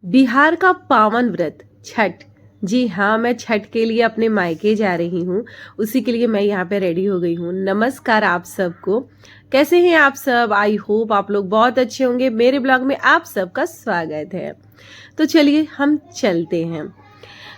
बिहार का पावन व्रत छठ। जी हाँ, मैं छठ के लिए अपने मायके जा रही हूँ। उसी के लिए मैं यहाँ पे रेडी हो गई हूँ। नमस्कार आप सबको, कैसे हैं आप सब? आई होप आप लोग बहुत अच्छे होंगे। मेरे ब्लॉग में आप सबका स्वागत है। तो चलिए हम चलते हैं।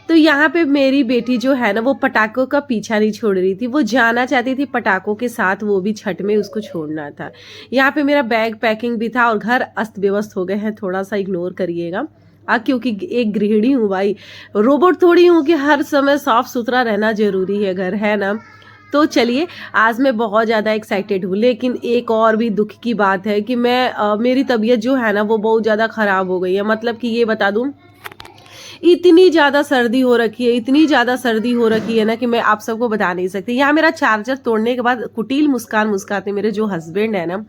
तो यहाँ पे मेरी बेटी जो है ना, वो पटाखों का पीछा नहीं छोड़ रही थी। वो जाना चाहती थी पटाखों के साथ, वो भी छठ में उसको छोड़ना था। यहाँ पे मेरा बैग पैकिंग भी था और घर अस्त व्यस्त हो गए हैं, थोड़ा सा इग्नोर करिएगा। क्योंकि एक गृहिणी हूँ भाई, रोबोट थोड़ी हूँ कि हर समय साफ सुथरा रहना जरूरी है घर, है ना। तो चलिए, आज मैं बहुत ज़्यादा एक्साइटेड हूँ। लेकिन एक और भी दुख की बात है कि मेरी तबीयत जो है ना, वो बहुत ज़्यादा ख़राब हो गई है। मतलब कि ये बता दूँ, इतनी ज़्यादा सर्दी हो रखी है, इतनी ज़्यादा सर्दी हो रखी है ना कि मैं आप सबको बता नहीं सकती। यहाँ मेरा चार्जर तोड़ने के बाद कुटिल मुस्कान मुस्काते मेरे जो हस्बैंड है ना,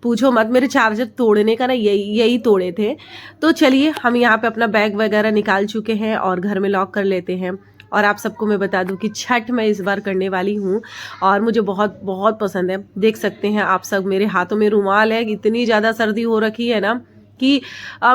पूछो मत। मेरे चार्जर तोड़ने का ना यही तोड़े थे। तो चलिए, हम यहाँ पे अपना बैग वगैरह निकाल चुके हैं और घर में लॉक कर लेते हैं। और आप सबको मैं बता दूं कि छठ मैं इस बार करने वाली हूँ और मुझे बहुत बहुत पसंद है। देख सकते हैं आप सब, मेरे हाथों में रुमाल है। इतनी ज़्यादा सर्दी हो रखी है ना कि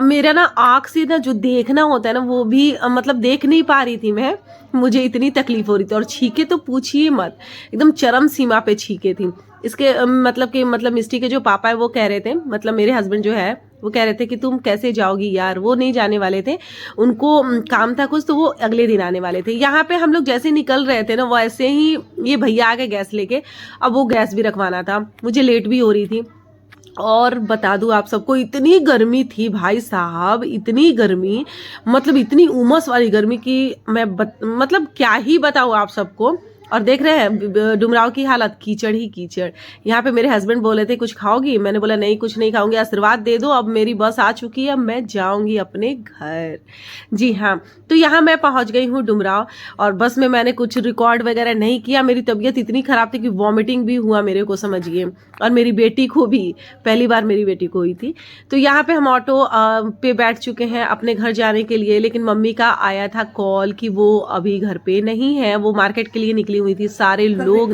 मेरा ना आँख से ना जो देखना होता है ना, वो भी मतलब देख नहीं पा रही थी मैं। मुझे इतनी तकलीफ हो रही थी और छींके तो पूछिए मत, एकदम चरम सीमा पे छींके थी। इसके मतलब मिस्टी के जो पापा है वो कह रहे थे, मतलब मेरे हस्बैंड जो है वो कह रहे थे कि तुम कैसे जाओगी यार। वो नहीं जाने वाले थे, उनको काम था कुछ, तो वो अगले दिन आने वाले थे। यहाँ पे हम लोग जैसे निकल रहे थे ना, वैसे ही ये भैया आ गए गैस लेके। अब वो गैस भी रखवाना था, मुझे लेट भी हो रही थी। और बता दूं आप सबको, इतनी गर्मी थी भाई साहब, इतनी गर्मी, मतलब इतनी उमस वाली गर्मी कि मतलब क्या ही बताऊं आप सबको। और देख रहे हैं डुमराव की हालत, कीचड़ ही कीचड़। यहाँ पे मेरे हस्बैंड बोले थे कुछ खाओगी? मैंने बोला नहीं, कुछ नहीं खाऊंगी, आशीर्वाद दे दो, अब मेरी बस आ चुकी है, मैं जाऊंगी अपने घर। जी हाँ, तो यहाँ मैं पहुंच गई हूँ डुमराव। और बस में मैंने कुछ रिकॉर्ड वगैरह नहीं किया। मेरी तबीयत इतनी खराब थी कि वॉमिटिंग भी हुआ मेरे को, समझिए। और मेरी बेटी को भी, पहली बार मेरी बेटी को हुई थी। तो यहाँ पे हम ऑटो पे बैठ चुके हैं अपने घर जाने के लिए। लेकिन मम्मी का आया था कॉल कि वो अभी घर पे नहीं है, वो मार्केट के लिए निकली हुई थी। सारे लोग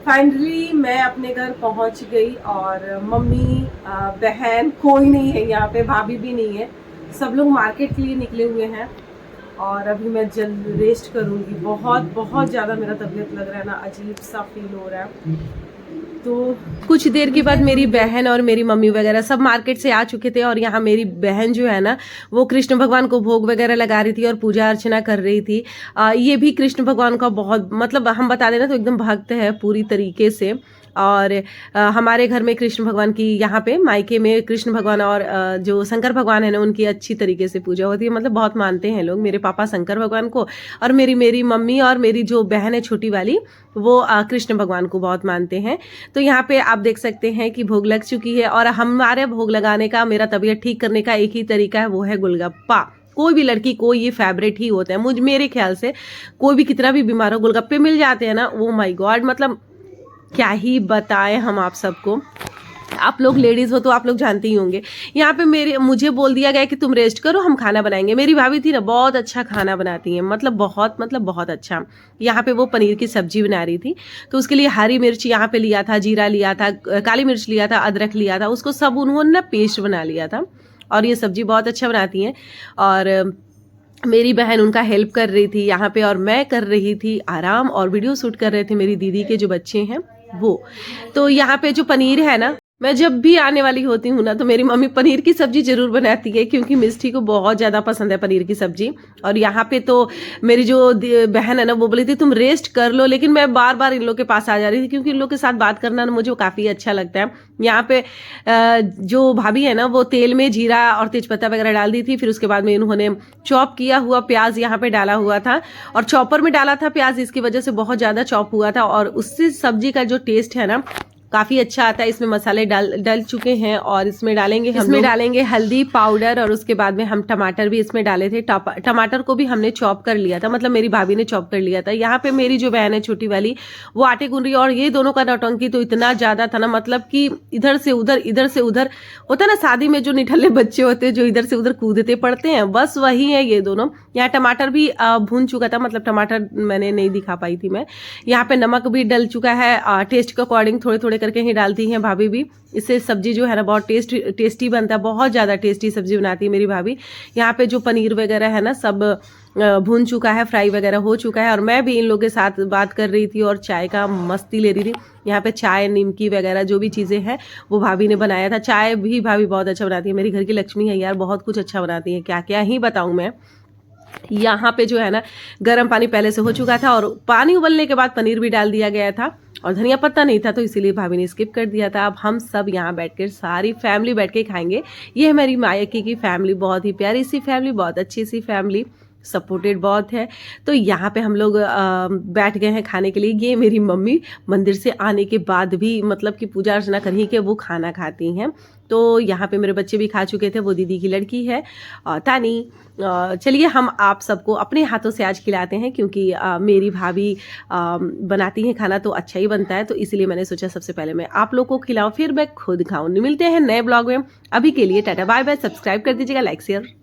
फाइनली मैं अपने घर पहुंच गई और मम्मी बहन कोई नहीं है यहाँ पे, भाभी भी नहीं है, सब लोग मार्केट के लिए निकले हुए हैं। और अभी मैं जल्द रेस्ट करूंगी। बहुत बहुत ज़्यादा मेरा तबीयत लग रहा है ना, अजीब सा फील हो रहा है। तो कुछ देर के बाद मेरी बहन और मेरी मम्मी वगैरह सब मार्केट से आ चुके थे। और यहाँ मेरी बहन जो है ना, वो कृष्ण भगवान को भोग वगैरह लगा रही थी और पूजा अर्चना कर रही थी। ये भी कृष्ण भगवान का बहुत, मतलब हम बता देना तो एकदम भक्त है पूरी तरीके से। और हमारे घर में कृष्ण भगवान की, यहाँ पे मायके में कृष्ण भगवान और जो शंकर भगवान है ना, उनकी अच्छी तरीके से पूजा होती है। मतलब बहुत मानते हैं लोग। मेरे पापा शंकर भगवान को, और मेरी मम्मी और मेरी जो बहन है छोटी वाली, वो कृष्ण भगवान को बहुत मानते हैं। तो यहाँ पे आप देख सकते हैं कि भोग लग चुकी है। और हमारे भोग लगाने का, मेरा तबीयत ठीक करने का एक ही तरीका है, वो है गोलगप्पा। कोई भी लड़की को ये फेवरेट ही होता है, मेरे ख्याल से। कोई भी कितना भी बीमार हो, गोलगप्पे मिल जाते हैं ना, वो माय गॉड, मतलब क्या ही बताएं हम आप सबको। आप लोग लेडीज हो तो आप लोग जानते ही होंगे। यहाँ पे मुझे बोल दिया गया कि तुम रेस्ट करो, हम खाना बनाएंगे। मेरी भाभी थी ना, बहुत अच्छा खाना बनाती है, मतलब बहुत अच्छा। यहाँ पे वो पनीर की सब्जी बना रही थी, तो उसके लिए हरी मिर्च यहाँ पे लिया था, जीरा लिया था, काली मिर्च लिया था, अदरक लिया था, उसको सब उन्होंने ना पेस्ट बना लिया था। और ये सब्जी बहुत अच्छा बनाती हैं। और मेरी बहन उनका हेल्प कर रही थी यहाँ पे, और मैं कर रही थी आराम और वीडियो शूट कर रहे थे मेरी दीदी के जो बच्चे हैं वो। तो यहाँ पे जो पनीर है ना, मैं जब भी आने वाली होती हूँ ना, तो मेरी मम्मी पनीर की सब्जी जरूर बनाती है, क्योंकि मिष्टी को बहुत ज़्यादा पसंद है पनीर की सब्जी। और यहाँ पे तो मेरी जो बहन है ना, वो बोली थी तुम रेस्ट कर लो। लेकिन मैं बार बार इन लोग के पास आ जा रही थी, क्योंकि इन लोग के साथ बात करना ना मुझे काफ़ी अच्छा लगता है। यहाँ पे जो भाभी है ना, वो तेल में जीरा और तेजपत्ता वगैरह डाल दी थी। फिर उसके बाद में इन्होंने चॉप किया हुआ प्याज यहाँ पे डाला हुआ था, और चॉपर में डाला था प्याज, इसकी वजह से बहुत ज़्यादा चॉप हुआ था। और उससे सब्जी का जो टेस्ट है ना, काफ़ी अच्छा आता है। इसमें मसाले डल चुके हैं और इसमें डालेंगे हल्दी पाउडर। और उसके बाद में हम टमाटर भी इसमें डाले थे। टमाटर को भी हमने चॉप कर लिया था, मतलब मेरी भाभी ने चॉप कर लिया था। यहाँ पे मेरी जो बहन है छोटी वाली, वो आटे गूंद रही है। और ये दोनों का नौटंकी तो इतना ज़्यादा था ना, मतलब कि इधर से उधर होता है ना, शादी में जो निठल्ले बच्चे होते हैं जो इधर से उधर कूदते पड़ते हैं, बस वही है ये दोनों। यहाँ टमाटर भी भून चुका था, मतलब टमाटर मैंने नहीं दिखा पाई थी मैं। यहाँ पे नमक भी डल चुका है, टेस्ट के अकॉर्डिंग थोड़े थोड़े करके ही डालती हैं भाभी भी। इससे सब्जी जो है ना बहुत टेस्टी बनता है, बहुत ज़्यादा टेस्टी सब्जी बनाती है मेरी भाभी। यहाँ पे जो पनीर वगैरह है ना सब भून चुका है, फ्राई वगैरह हो चुका है, और मैं भी इन लोगों के साथ बात कर रही थी और चाय का मस्ती ले रही थी। यहाँ पे चाय, निमकी वगैरह जो भी चीज़ें हैं वो भाभी ने बनाया था। चाय भी भाभी बहुत अच्छा बनाती है, मेरी घर की लक्ष्मी है यार, बहुत कुछ अच्छा बनाती है, क्या क्या ही बताऊँ मैं। यहाँ पे जो है ना गर्म पानी पहले से हो चुका था और पानी उबलने के बाद पनीर भी डाल दिया गया था, और धनिया पत्ता नहीं था तो इसीलिए भाभी ने स्किप कर दिया था। अब हम सब यहाँ बैठकर सारी फैमिली बैठ के खाएंगे। ये है मेरी मायके की फैमिली, बहुत ही प्यारी सी फैमिली, बहुत अच्छी सी फैमिली, सपोर्टेड बहुत है। तो यहाँ पे हम लोग बैठ गए हैं खाने के लिए। ये मेरी मम्मी मंदिर से आने के बाद भी मतलब कि पूजा अर्चना कर ही के वो खाना खाती हैं। तो यहाँ पे मेरे बच्चे भी खा चुके थे, वो दीदी की लड़की है तानी। चलिए हम आप सबको अपने हाथों से आज खिलाते हैं, क्योंकि मेरी भाभी बनाती हैं खाना तो अच्छा ही बनता है, तो इसलिए मैंने सोचा सबसे पहले मैं आप लोग को खिलाऊं, फिर मैं खुद खाऊं। मिलते हैं नए ब्लॉग में, अभी के लिए टाटा बाय बाय। सब्सक्राइब कर दीजिएगा, लाइक शेयर